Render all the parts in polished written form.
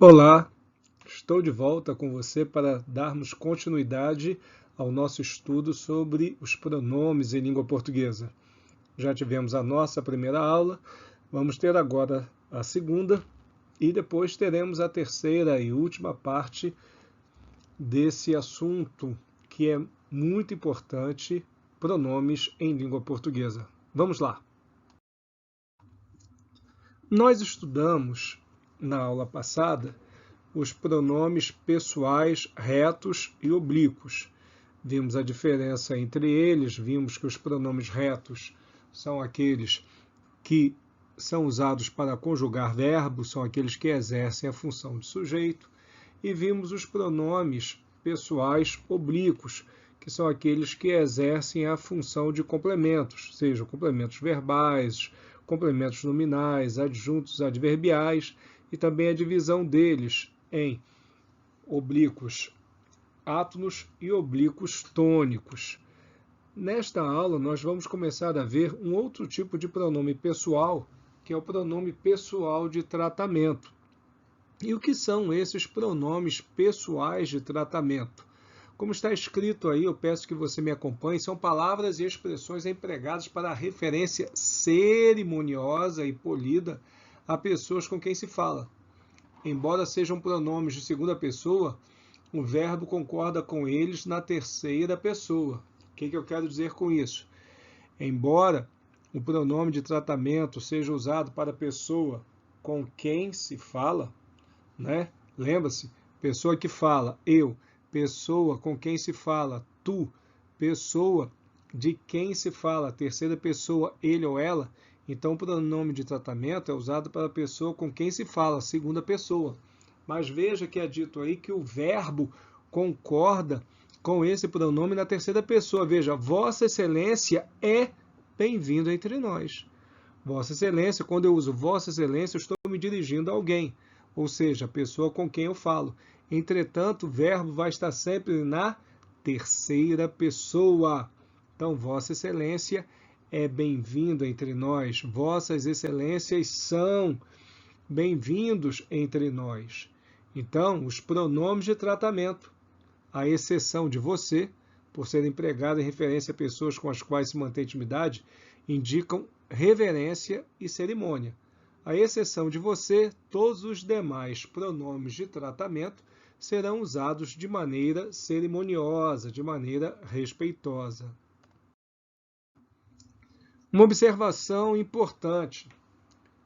Olá, estou de volta com você para darmos continuidade ao nosso estudo sobre os pronomes em língua portuguesa. Já tivemos a nossa primeira aula, vamos ter agora a segunda e depois teremos a terceira e última parte desse assunto que é muito importante, pronomes em língua portuguesa. Vamos lá! Nós estudamos na aula passada os pronomes pessoais retos e oblíquos. Vimos a diferença entre eles, vimos que os pronomes retos são aqueles que são usados para conjugar verbos, são aqueles que exercem a função de sujeito, e vimos os pronomes pessoais oblíquos, que são aqueles que exercem a função de complementos, sejam complementos verbais, complementos nominais, adjuntos adverbiais, e também a divisão deles em oblíquos átonos e oblíquos tônicos. Nesta aula, nós vamos começar a ver um outro tipo de pronome pessoal, que é o pronome pessoal de tratamento. E o que são esses pronomes pessoais de tratamento? Como está escrito aí, eu peço que você me acompanhe, são palavras e expressões empregadas para a referência cerimoniosa e polida a pessoas com quem se fala. Embora sejam pronomes de segunda pessoa, o verbo concorda com eles na terceira pessoa. O que eu quero dizer com isso? Embora o pronome de tratamento seja usado para a pessoa com quem se fala, né? Lembra-se, pessoa que fala, eu, pessoa com quem se fala, tu, pessoa de quem se fala, terceira pessoa, ele ou ela, então o pronome de tratamento é usado para a pessoa com quem se fala, segunda pessoa. Mas veja que é dito aí que o verbo concorda com esse pronome na terceira pessoa. Veja, Vossa Excelência é bem-vindo entre nós. Vossa Excelência, quando eu uso Vossa Excelência, eu estou me dirigindo a alguém, ou seja, a pessoa com quem eu falo. Entretanto, o verbo vai estar sempre na terceira pessoa. Então, Vossa Excelência é bem-vindo entre nós. Vossas Excelências são bem-vindos entre nós. Então, os pronomes de tratamento, à exceção de você, por ser empregado em referência a pessoas com as quais se mantém intimidade, indicam reverência e cerimônia. À exceção de você, todos os demais pronomes de tratamento serão usados de maneira cerimoniosa, de maneira respeitosa. Uma observação importante.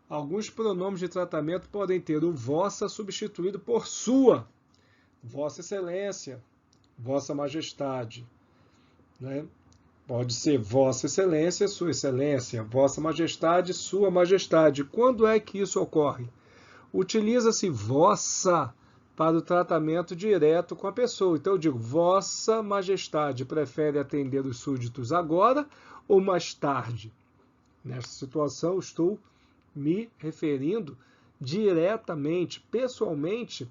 Alguns pronomes de tratamento podem ter o vossa substituído por sua, Vossa Excelência, Vossa Majestade, né? Pode ser Vossa Excelência, Sua Excelência, Vossa Majestade, Sua Majestade. Quando é que isso ocorre? Utiliza-se vossa para o tratamento direto com a pessoa. Então eu digo, Vossa Majestade prefere atender os súditos agora ou mais tarde? Nesta situação, estou me referindo diretamente, pessoalmente,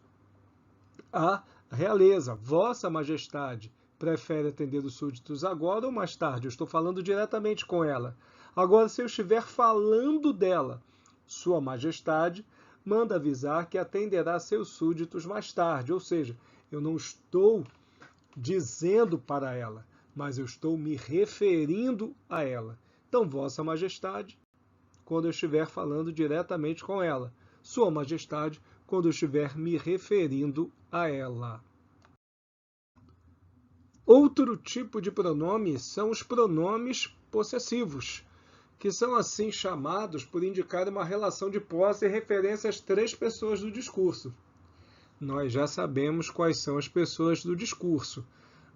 à realeza. Vossa Majestade prefere atender os súditos agora ou mais tarde? Eu estou falando diretamente com ela. Agora, se eu estiver falando dela, Sua Majestade manda avisar que atenderá seus súditos mais tarde. Ou seja, eu não estou dizendo para ela, mas eu estou me referindo a ela. Então, Vossa Majestade, quando eu estiver falando diretamente com ela. Sua Majestade, quando eu estiver me referindo a ela. Outro tipo de pronome são os pronomes possessivos, que são assim chamados por indicar uma relação de posse e referência às três pessoas do discurso. Nós já sabemos quais são as pessoas do discurso.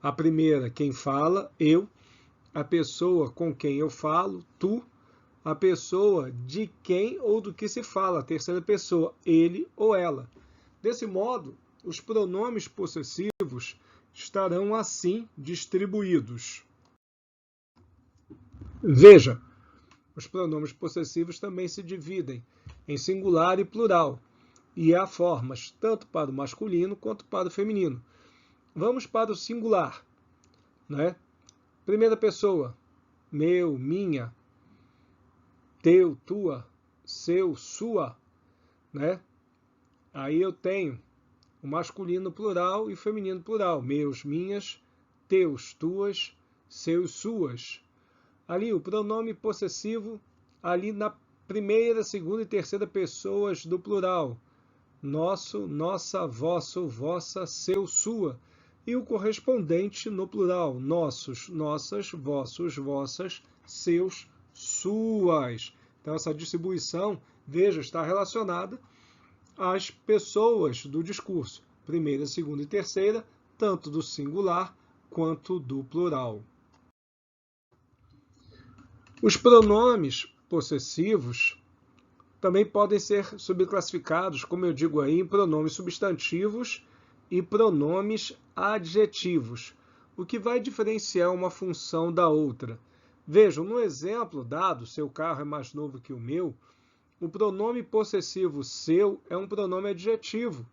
A primeira, quem fala, eu. A pessoa com quem eu falo, tu. A pessoa de quem ou do que se fala, a terceira pessoa, ele ou ela. Desse modo, os pronomes possessivos estarão assim distribuídos. Veja, os pronomes possessivos também se dividem em singular e plural, e há formas tanto para o masculino quanto para o feminino. Vamos para o singular, né? Primeira pessoa, meu, minha, teu, tua, seu, sua, né? Aí eu tenho o masculino plural e o feminino plural. Meus, minhas, teus, tuas, seus, suas. Ali o pronome possessivo, ali na primeira, segunda e terceira pessoas do plural. Nosso, nossa, vosso, vossa, seu, sua. E o correspondente no plural. Nossos, nossas, vossos, vossas, seus, suas. Então essa distribuição, veja, está relacionada às pessoas do discurso. Primeira, segunda e terceira, tanto do singular quanto do plural. Os pronomes possessivos também podem ser subclassificados, como eu digo aí, em pronomes substantivos e pronomes adjetivos, o que vai diferenciar uma função da outra. Vejam, no exemplo dado, seu carro é mais novo que o meu, o pronome possessivo seu é um pronome adjetivo,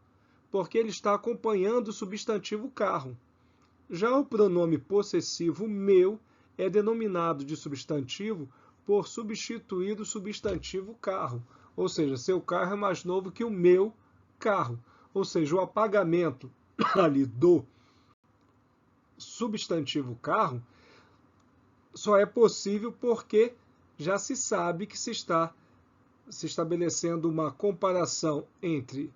porque ele está acompanhando o substantivo carro. Já o pronome possessivo meu é denominado de substantivo por substituir o substantivo carro. Ou seja, seu carro é mais novo que o meu carro. Ou seja, o apagamento ali do substantivo carro só é possível porque já se sabe que se está se estabelecendo uma comparação entre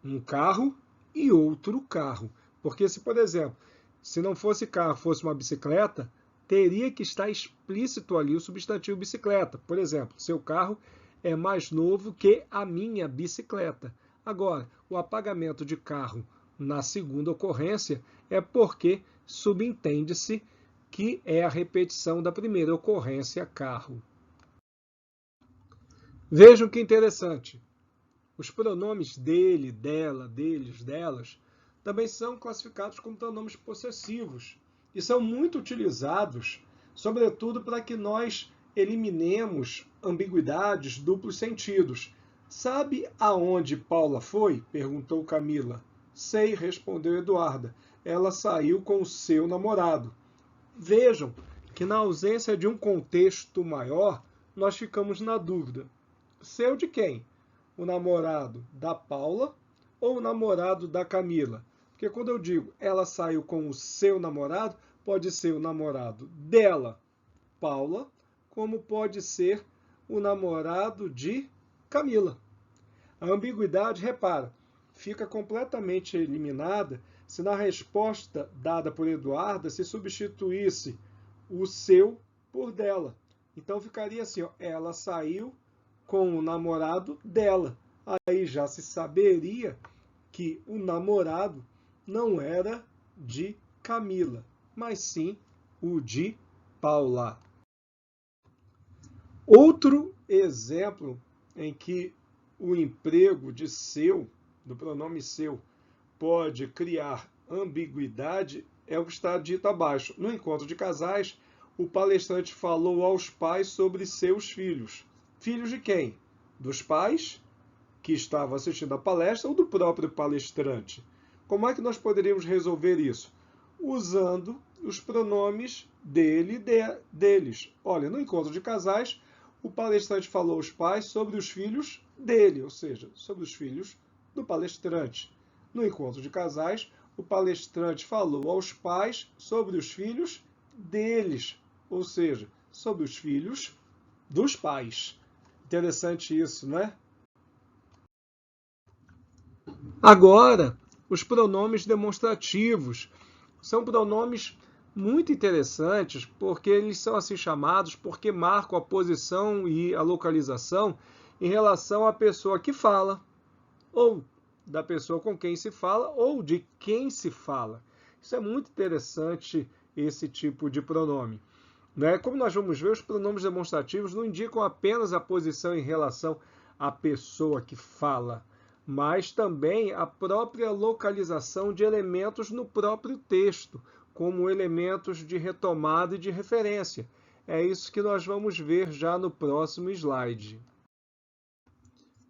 um carro e outro carro. Porque se, por exemplo, se não fosse carro, fosse uma bicicleta, teria que estar explícito ali o substantivo bicicleta. Por exemplo, seu carro é mais novo que a minha bicicleta. Agora, o apagamento de carro na segunda ocorrência é porque subentende-se que é a repetição da primeira ocorrência, carro. Vejam que interessante. Os pronomes dele, dela, deles, delas, também são classificados como pronomes possessivos e são muito utilizados, sobretudo para que nós eliminemos ambiguidades, duplos sentidos. Sabe aonde Paula foi? Perguntou Camila. Sei, respondeu Eduarda. Ela saiu com o seu namorado. Vejam que na ausência de um contexto maior, nós ficamos na dúvida. Seu de quem? O namorado da Paula ou o namorado da Camila? Porque quando eu digo ela saiu com o seu namorado, pode ser o namorado dela, Paula, como pode ser o namorado de Camila. A ambiguidade, repara, fica completamente eliminada se na resposta dada por Eduarda se substituísse o seu por dela. Então ficaria assim, ó, ela saiu com o namorado dela. Aí já se saberia que o namorado não era de Camila, mas sim o de Paula. Outro exemplo em que o emprego de seu, do pronome seu, pode criar ambiguidade é o que está dito abaixo. No encontro de casais, o palestrante falou aos pais sobre seus filhos. Filhos de quem? Dos pais que estavam assistindo a palestra ou do próprio palestrante? Como é que nós poderíamos resolver isso? Usando os pronomes dele e deles. Olha, no encontro de casais, o palestrante falou aos pais sobre os filhos dele, ou seja, sobre os filhos do palestrante. No encontro de casais, o palestrante falou aos pais sobre os filhos deles, ou seja, sobre os filhos dos pais. Interessante isso, não é? Agora, os pronomes demonstrativos. São pronomes muito interessantes porque eles são assim chamados porque marcam a posição e a localização em relação à pessoa que fala, ou da pessoa com quem se fala, ou de quem se fala. Isso é muito interessante, esse tipo de pronome. Como nós vamos ver, os pronomes demonstrativos não indicam apenas a posição em relação à pessoa que fala, mas também a própria localização de elementos no próprio texto, como elementos de retomada e de referência. É isso que nós vamos ver já no próximo slide.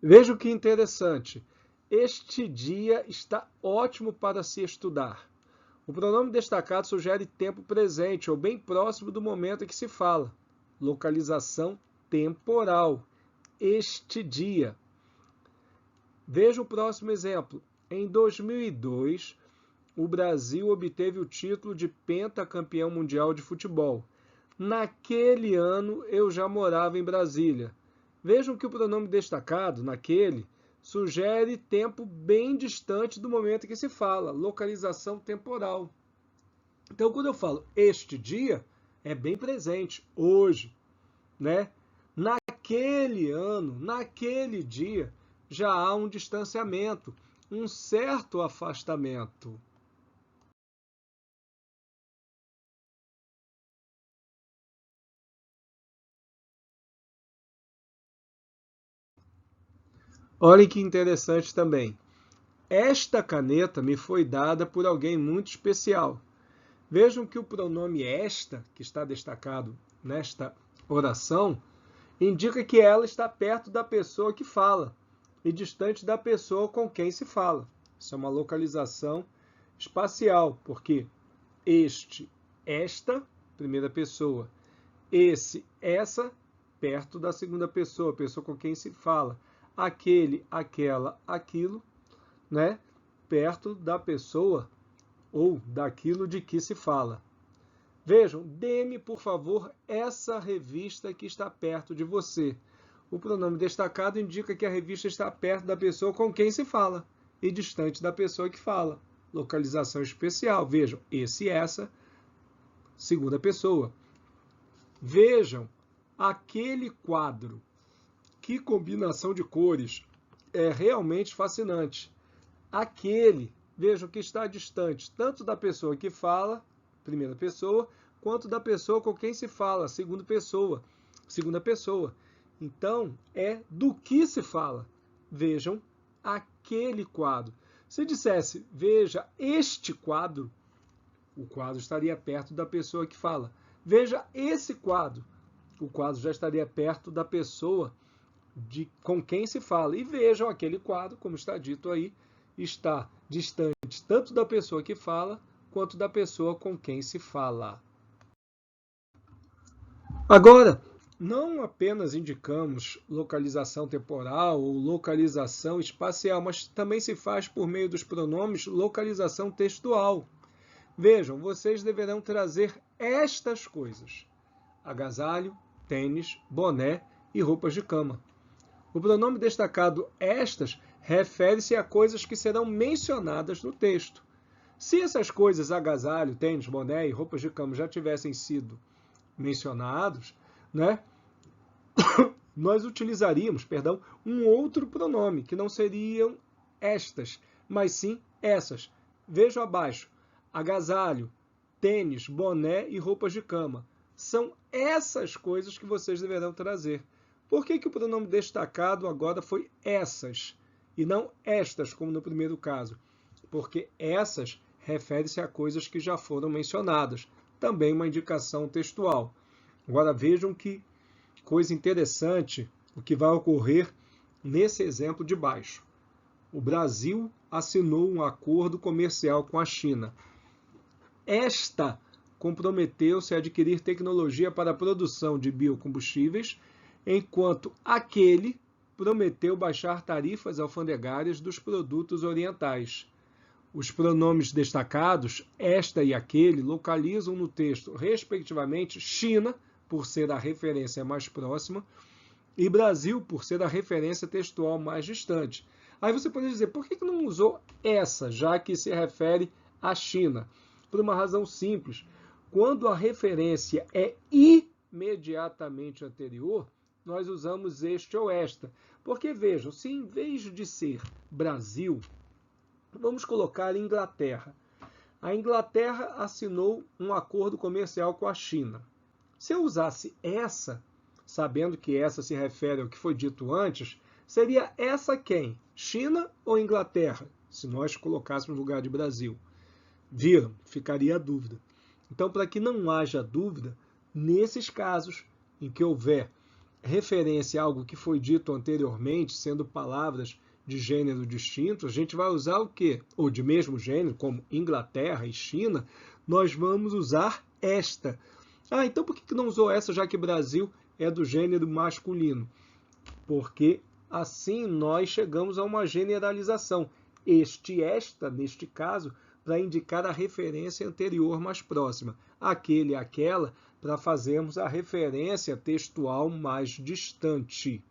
Veja que interessante. Este dia está ótimo para se estudar. O pronome destacado sugere tempo presente ou bem próximo do momento em que se fala. Localização temporal. Este dia. Veja o próximo exemplo. Em 2002, o Brasil obteve o título de pentacampeão mundial de futebol. Naquele ano, eu já morava em Brasília. Vejam que o pronome destacado, naquele, sugere tempo bem distante do momento em que se fala, localização temporal. Então, quando eu falo este dia, é bem presente, hoje, né? Naquele ano, naquele dia, já há um distanciamento, um certo afastamento. Olhem que interessante também. Esta caneta me foi dada por alguém muito especial. Vejam que o pronome esta, que está destacado nesta oração, indica que ela está perto da pessoa que fala e distante da pessoa com quem se fala. Isso é uma localização espacial, porque este, esta, primeira pessoa, esse, essa, perto da segunda pessoa, pessoa com quem se fala. Aquele, aquela, aquilo, né? Perto da pessoa ou daquilo de que se fala. Vejam, dê-me, por favor, essa revista que está perto de você. O pronome destacado indica que a revista está perto da pessoa com quem se fala e distante da pessoa que fala. Localização especial. Vejam, esse e essa, segunda pessoa. Vejam, aquele quadro. Que combinação de cores! É realmente fascinante. Aquele, vejam que está distante tanto da pessoa que fala, primeira pessoa, quanto da pessoa com quem se fala, segunda pessoa. Então, é do que se fala. Vejam aquele quadro. Se dissesse, veja este quadro, o quadro estaria perto da pessoa que fala. Veja esse quadro, o quadro já estaria perto da pessoa com quem se fala. E vejam aquele quadro, como está dito aí, está distante tanto da pessoa que fala, quanto da pessoa com quem se fala. Agora, não apenas indicamos localização temporal ou localização espacial, mas também se faz por meio dos pronomes localização textual. Vejam, vocês deverão trazer estas coisas: agasalho, tênis, boné e roupas de cama. O pronome destacado estas refere-se a coisas que serão mencionadas no texto. Se essas coisas, agasalho, tênis, boné e roupas de cama, já tivessem sido mencionados, né, nós utilizaríamos, um outro pronome, que não seriam estas, mas sim essas. Vejam abaixo, agasalho, tênis, boné e roupas de cama. São essas coisas que vocês deverão trazer. Por que o pronome destacado agora foi essas e não estas, como no primeiro caso? Porque essas refere-se a coisas que já foram mencionadas. Também uma indicação textual. Agora vejam que coisa interessante o que vai ocorrer nesse exemplo de baixo. O Brasil assinou um acordo comercial com a China. Esta comprometeu-se a adquirir tecnologia para a produção de biocombustíveis, enquanto aquele prometeu baixar tarifas alfandegárias dos produtos orientais. Os pronomes destacados, esta e aquele, localizam no texto, respectivamente, China, por ser a referência mais próxima, e Brasil, por ser a referência textual mais distante. Aí você pode dizer, por que não usou essa, já que se refere à China? Por uma razão simples. Quando a referência é imediatamente anterior, nós usamos este ou esta. Porque, vejam, se em vez de ser Brasil, vamos colocar Inglaterra. A Inglaterra assinou um acordo comercial com a China. Se eu usasse essa, sabendo que essa se refere ao que foi dito antes, seria essa quem? China ou Inglaterra? Se nós colocássemos no lugar de Brasil. Viram? Ficaria a dúvida. Então, para que não haja dúvida, nesses casos em que houver referência a algo que foi dito anteriormente, sendo palavras de gênero distinto, a gente vai usar o quê? Ou de mesmo gênero, como Inglaterra e China, nós vamos usar esta. Ah, então por que não usou essa, já que Brasil é do gênero masculino? Porque Assim, nós chegamos a uma generalização. Este, esta, neste caso, para indicar a referência anterior mais próxima. Aquele, aquela, para fazermos a referência textual mais distante.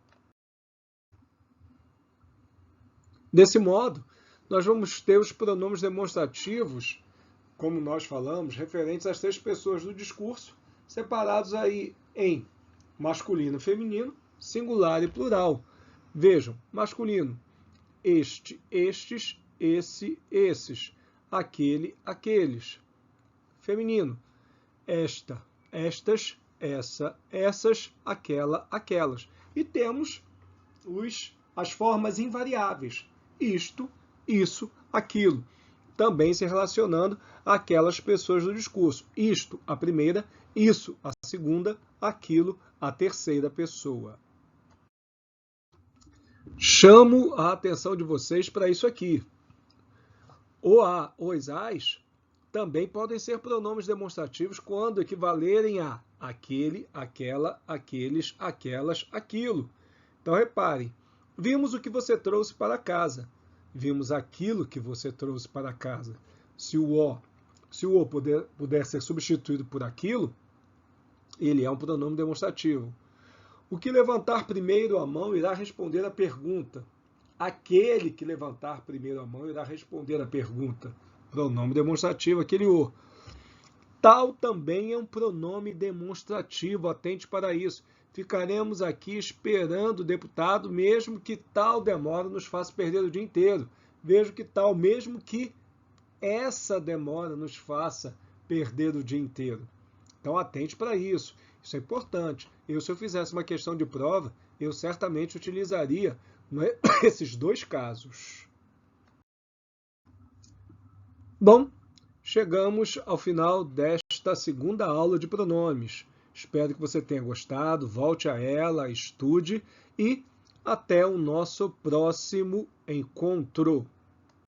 Desse modo, nós vamos ter os pronomes demonstrativos, como nós falamos, referentes às 3 pessoas do discurso, separados aí em masculino e feminino, singular e plural. Vejam, masculino, este, estes, esse, esses, aquele, aqueles. Feminino, esta, estas, essa, essas, aquela, aquelas. E temos as formas invariáveis, isto, isso, aquilo, também se relacionando àquelas pessoas do discurso. Isto, a primeira, isso, a segunda, aquilo, a terceira pessoa. Chamo a atenção de vocês para isso aqui. O a, os, as também podem ser pronomes demonstrativos quando equivalerem a aquele, aquela, aqueles, aquelas, aquilo. Então, reparem, vimos o que você trouxe para casa. Vimos aquilo que você trouxe para casa. Se o puder ser substituído por aquilo, ele é um pronome demonstrativo. O que levantar primeiro a mão irá responder a pergunta. Aquele que levantar primeiro a mão irá responder a pergunta. Pronome demonstrativo, aquele o. Tal também é um pronome demonstrativo, atente para isso. Ficaremos aqui esperando o deputado, mesmo que tal demora nos faça perder o dia inteiro. Vejo que tal, mesmo que essa demora nos faça perder o dia inteiro. Então, atente para isso. Isso é importante. Se eu fizesse uma questão de prova, eu certamente utilizaria esses 2 casos. Bom, chegamos ao final desta segunda aula de pronomes. Espero que você tenha gostado, volte a ela, estude e até o nosso próximo encontro.